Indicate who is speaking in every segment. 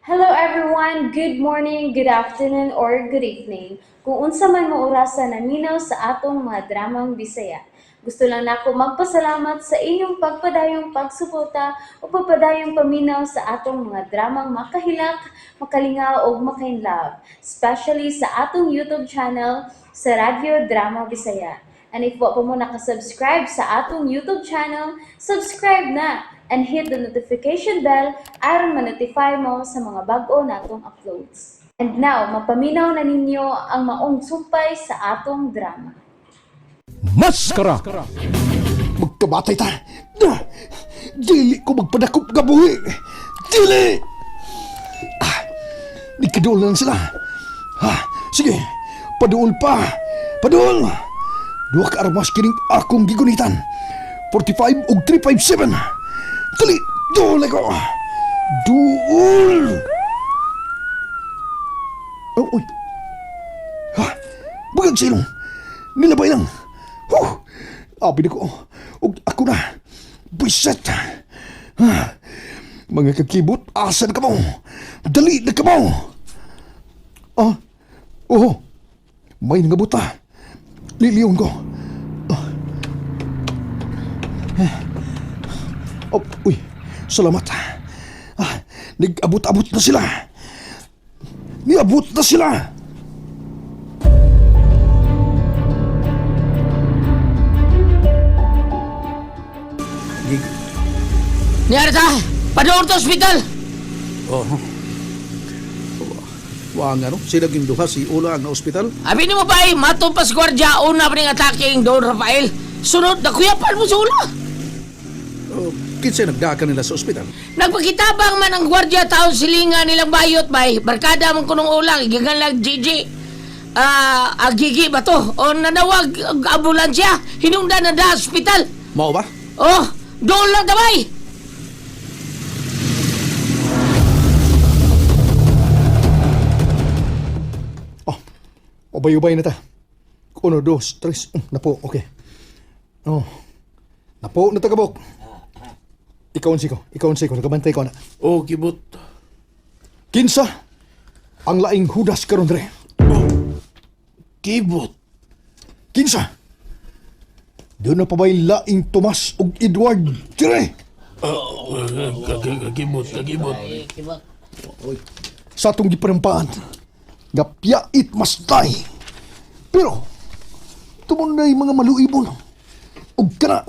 Speaker 1: Hello everyone, good morning, good afternoon, or good evening. Kung unsa man mo orasan naminaw sa atong mga dramang Bisaya. Gusto lang nako magpasalamat sa inyong pagpadayong pagsuporta o pagpadayong paminaw sa atong mga dramang makahilak, makalingaw o makainlove, especially sa atong YouTube channel sa Radio Drama Bisaya. And if wa pa mo nakasubscribe sa atong YouTube channel, subscribe na and hit the notification bell aron ma-notify mo sa mga bag-o natong uploads. And now, mapaminaw na ninyo ang maong sumpay sa atong drama.
Speaker 2: Maskara! Magkabatay ta! Dili ko magpadakop ka buhi! Dili! Nikadul lang sila! Sige, paduol pa! Paduol! Duha ka armas kining akong gigunitan! 45 ug 357! Dali! Duol ako! Duol! Oh, uy! Bugag silong! Nilabay lang! Abi na ko. Og ako na. Biset. Mga kakibot, asan ka mo? Dali na ka mo. Oo. May nga buta. Liliyon ko. Uy, salamat. Nag-abot-abot na sila. Niabot na sila.
Speaker 3: Niyari ta! Padoon to ospital!
Speaker 4: Wa nga no, sila ginduha si Ula ang ospital.
Speaker 3: Abi ni mo ba matumpas gwardya una pa ning atake ang Don Rafael. Sunod, nakuyapan mo si Ula.
Speaker 4: Kinsa nagdaka nila sa ospital.
Speaker 3: Nagpakitabang man ang gwardya taon silingan nilang bayot bay. Barkada mong kunong ulang, igigan lang Gigi. Gigi ba to? O nanawag ambulansya, hinungdan na da ospital.
Speaker 4: Mao ba?
Speaker 3: Oh, doon lang damay!
Speaker 2: Ubay-ubay na ta. 1, 2, 3. Napo, okay. Napo na tagabok. Ikaw ko. Nagabantay ko na.
Speaker 5: Kibot.
Speaker 2: Kinsa ang laing hudas karon dre.
Speaker 5: Kibot.
Speaker 2: Kinsa? Doon na pa ba'y laing Tomas ug Edward dire?
Speaker 5: Kagibot.
Speaker 2: Sa atong giparampaan, nga piyait mastay. Pero, tumon na mga maluibon. Ug kana,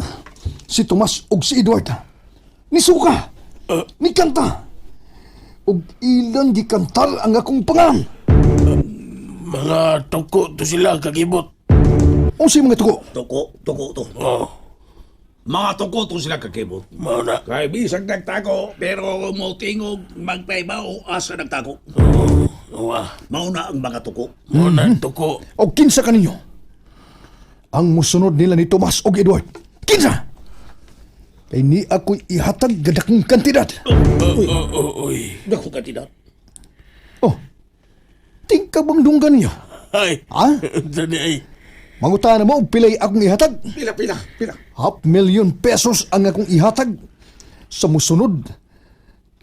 Speaker 2: si Tomas ug si Edward. Ni suka, ni kanta. Ug ilang gikantar ang akong pangan.
Speaker 5: Mga tuko to sila, kagibot.
Speaker 2: O si mga tuko?
Speaker 6: Tuko to. Mga tuko to sila kakibot.
Speaker 5: Mana.
Speaker 6: Kay bisag nagtako, pero mo tingog magpaibaw asa nagtako. Mauna ang mga tuko.
Speaker 5: Mana tuko.
Speaker 2: O kinsa kaninyo? Ang musunod nila ni Tomas ug Edward. Kinsa? Kay ni ako'y ihatag gadakong kantidad.
Speaker 5: Uy.
Speaker 6: Dako kandidat.
Speaker 2: Tingka bang dunggan niyo?
Speaker 5: Ay.
Speaker 2: Ha?
Speaker 5: Dali ay.
Speaker 2: Mangutan mo og pilay akong ihatag.
Speaker 6: Pila.
Speaker 2: 500,000 pesos ang akong ihatag sa musunod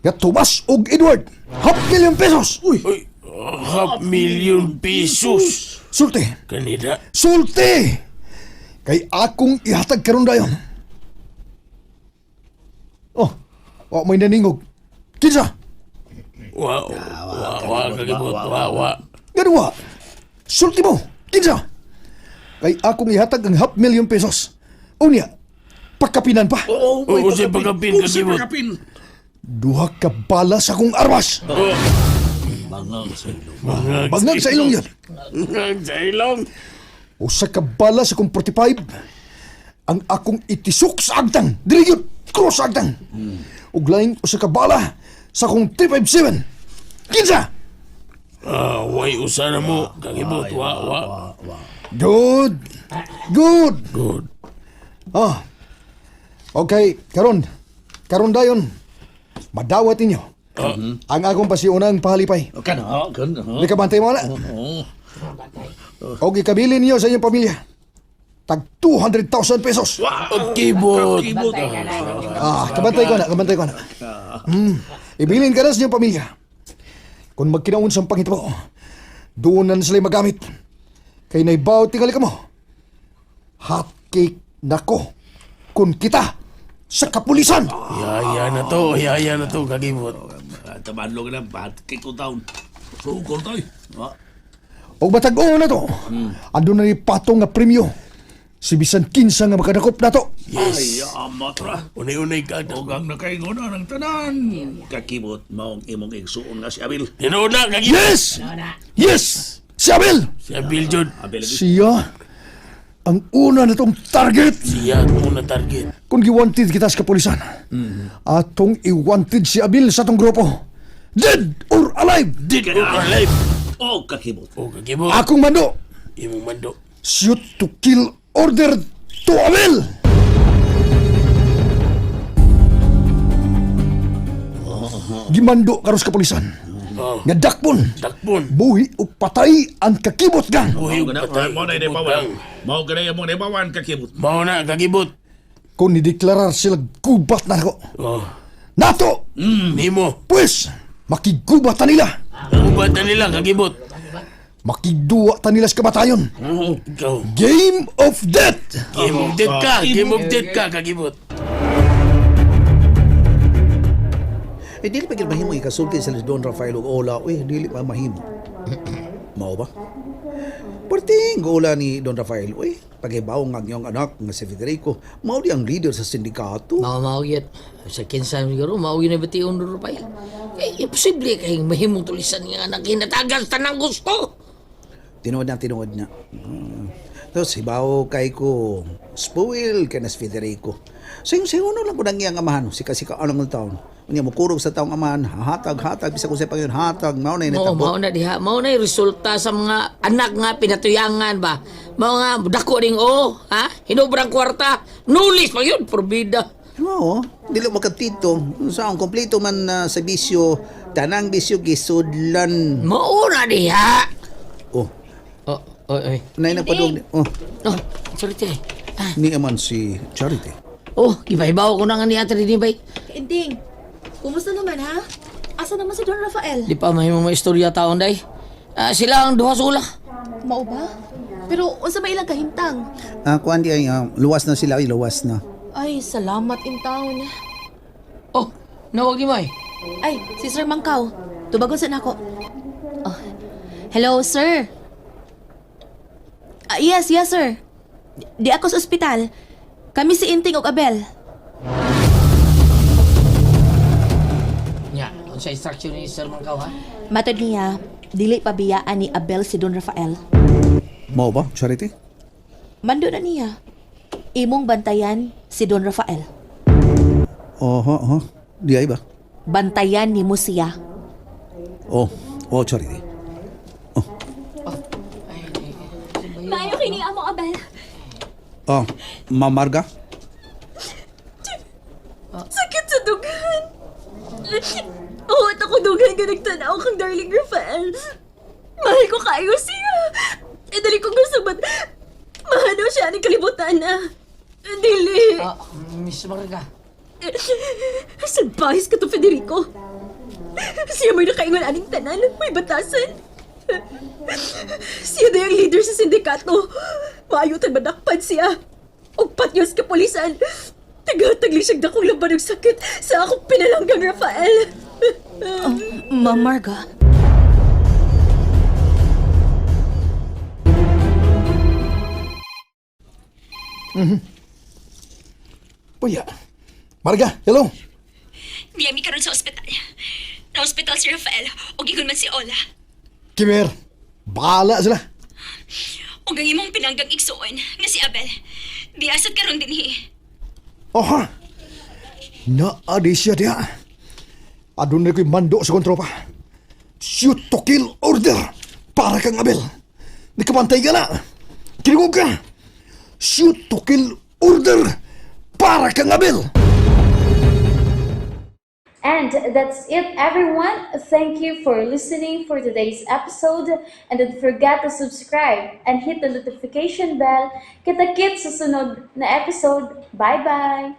Speaker 2: nga Tomas ug Edward. 500,000 pesos. Uy,
Speaker 5: 500,000 pesos.
Speaker 2: sulti.
Speaker 5: Kanida.
Speaker 2: Sulti. Kay akong ihatag karon dayon. Wa may naningog. Kinsa?
Speaker 5: Wa, kagibot. Wa.
Speaker 2: Ganun sulti mo. Kinsa? Kay akong ihatag ang 500,000 pesos. Unya, pagkapinan pa.
Speaker 5: Oo, si pagkapin, kagibot.
Speaker 2: Duha ka bala sa akong armas. Bangag sa ilong yan.
Speaker 5: Sa ilong.
Speaker 2: Usa ka bala sa akong 45. Ang akong itisok sa agtang. Dili yun, cross sa agtang. Ug laing usa ka bala sa akong 357. Kinsa?
Speaker 5: Way usana mo, kagibot. Wa.
Speaker 2: Good. Okay, karon dayon. Madawat ninyo. Ang akong pasiunang pahalipay.
Speaker 6: Kana.
Speaker 2: Likabantay mo na. O ikabili niyo sa inyong pamilya. Tag 200,000 pesos.
Speaker 5: Kibot.
Speaker 2: Kabantay ko na. Ibilin ka na sa inyong pamilya. Kung magkinaon sa pangitabo, doon na sila magamit. Kay naibaw tingali ka mo. Hotcake nako kung kita sa kapulisan.
Speaker 5: Yaya na to, kagibot.
Speaker 6: Tabanlog na, ba't kiko taon? Sukol tayo.
Speaker 2: O matag-o na to, ando na ni patong nga premyo. Si bisan kinsa nga makadakop na to.
Speaker 6: Ay, amatra.
Speaker 5: Unay-unay ka na.
Speaker 6: Huwag na kayo na ng tanan. Kakibot, maong imong igsuon nga si Abil.
Speaker 5: Tinoona, kagibot.
Speaker 2: Yes! Yes! Si Abel!
Speaker 5: Siya Bill Jud.
Speaker 6: Abil,
Speaker 2: Siya ang una na tong target.
Speaker 5: Siya ang unang target.
Speaker 2: Kung giwanted kita sa kapulisan, atong i-wanted si Abel sa atong grupo. Dead or alive!
Speaker 5: Dead or alive.
Speaker 6: oh, kakibot.
Speaker 5: O, kagibot.
Speaker 2: Akong mando,
Speaker 5: Imong mando.
Speaker 2: shoot to kill order to Abel! Gimando karos kapulisan.
Speaker 5: Oh,
Speaker 2: Nga dakpon,
Speaker 5: dakpon.
Speaker 2: buhi o patay ang kakibot gang.
Speaker 5: Buhay
Speaker 6: Mao na,
Speaker 5: patay.
Speaker 6: mao na ibawan. Mao na yung mga ibawan, kakibot.
Speaker 5: Mao na, kagibot.
Speaker 2: Kung nideklarar sila gubat na ako.
Speaker 5: Oh,
Speaker 2: Nato,
Speaker 5: Nimo.
Speaker 2: pues, makigubat na nila.
Speaker 5: Ubad na nila, kagibot.
Speaker 2: Makigduwa ta nila sa kamatayon.
Speaker 5: Ikaw.
Speaker 2: Game of Death!
Speaker 5: Game of Death ka. Game of Death ka, kagibot.
Speaker 4: Eh, dili pa mahimo ikasulti sa Don Rafael ug Ola. Uy, dili pa mahimo. Mao ba? Perting gola ni Don Rafael. Uy, pagibaw ng iyong anak nga si Federico. Mao di ang leader sa sindikato.
Speaker 3: Mao yun. Sa kinsan siguro, mao yun na batiyon doon Rafael. Eh, imposible kayong mahimong tulisan nga anak hinatagan tanang gusto.
Speaker 4: Tinuod na. Tapos, hibaw kay ko, spoil kay na si Federico. Sing-singuno lang ko nang iyang amahan. Sika-sika anong taon. Unya mo kurog sa taong amahan. Hatag. Bisa ko sa pangyon. Hatag. Mao na
Speaker 3: Oo,
Speaker 4: inatabo.
Speaker 3: mao na diha. Mao na yung resulta sa mga anak nga pinatuyangan ba. Mao nga, dako ding ha? Hinobrang kwarta. Nulis pa yun, porbida.
Speaker 4: Oo. Dili makatito. Saan kompleto man sa bisyo. Tanang bisyo gisudlan.
Speaker 3: Mao na diha.
Speaker 4: Oh.
Speaker 3: Oy.
Speaker 4: Nay napadog. Oh.
Speaker 3: Oh, sorry te.
Speaker 4: Ni aman si Charity.
Speaker 3: Oh, iba-ibaw ko na nga ni Ate Rini bay.
Speaker 7: Ending, kumusta naman ha? Asa naman si Don Rafael?
Speaker 3: Di pa mahimong mga istorya taon day. Sila ang duha sula.
Speaker 7: Mao ba? Pero unsa may ilang kahimtang?
Speaker 4: Kuan di ay luwas na sila. Luwas na.
Speaker 7: Ay, salamat in town.
Speaker 3: Oh, nawag ni May.
Speaker 7: Ay, si Sir Mangkaw. Tubagon sa nako. Oh. Hello, sir. Yes, sir. Di ako sa ospital. Kami si Inting ug Abel.
Speaker 3: Nya, unsa instruction ni Sir Mangkaw ha?
Speaker 7: Matod niya, dili pa biyaan ni Abel si Don Rafael.
Speaker 4: Mao ba, Charity?
Speaker 7: Mando na niya. Imong bantayan si Don Rafael.
Speaker 4: Oho. Di ay ba?
Speaker 7: Bantayan ni mo siya.
Speaker 4: Oh, Charity.
Speaker 8: Maayo kini amo Abel.
Speaker 4: Oh, Mamarga?
Speaker 8: Sakit sa dugan. Uwat ako dugan ka nagtanaw kang darling Rafael. Mahal ko kayo siya. Dali kong gusto ba't mahanaw siya ni kalibutan na. Dili.
Speaker 3: Miss Marga.
Speaker 8: Sadbahis ka to, Federico. Siya may nakaingon aning tanan. May batasan. Siya na yung leader sa sindikato. Maayutan madakpan siya. O patyos ka polisan. Tagatagli siyang dakong laban ng sakit sa akong pinalanggang Rafael.
Speaker 7: Ma'am Marga.
Speaker 2: Puya. Marga, hello.
Speaker 8: Miyami ka ron sa ospital. Na-ospital si Rafael o gigon man si Ola.
Speaker 2: Kimer, bahala sila.
Speaker 8: O ang imong pinanggang igsuon nga si Abel. Biasad ka ron dinhi.
Speaker 2: Oha. Naadi siya diya. Adun na ko'y mando sa kontropa. Shoot to kill order para kang Abel. Di ka bantay ka na. Kinugog ka. Shoot to kill order para kang Abel.
Speaker 1: And that's it, everyone. Thank you for listening for today's episode. And don't forget to subscribe and hit the notification bell. Kita-kits sa sunod na episode. Bye-bye!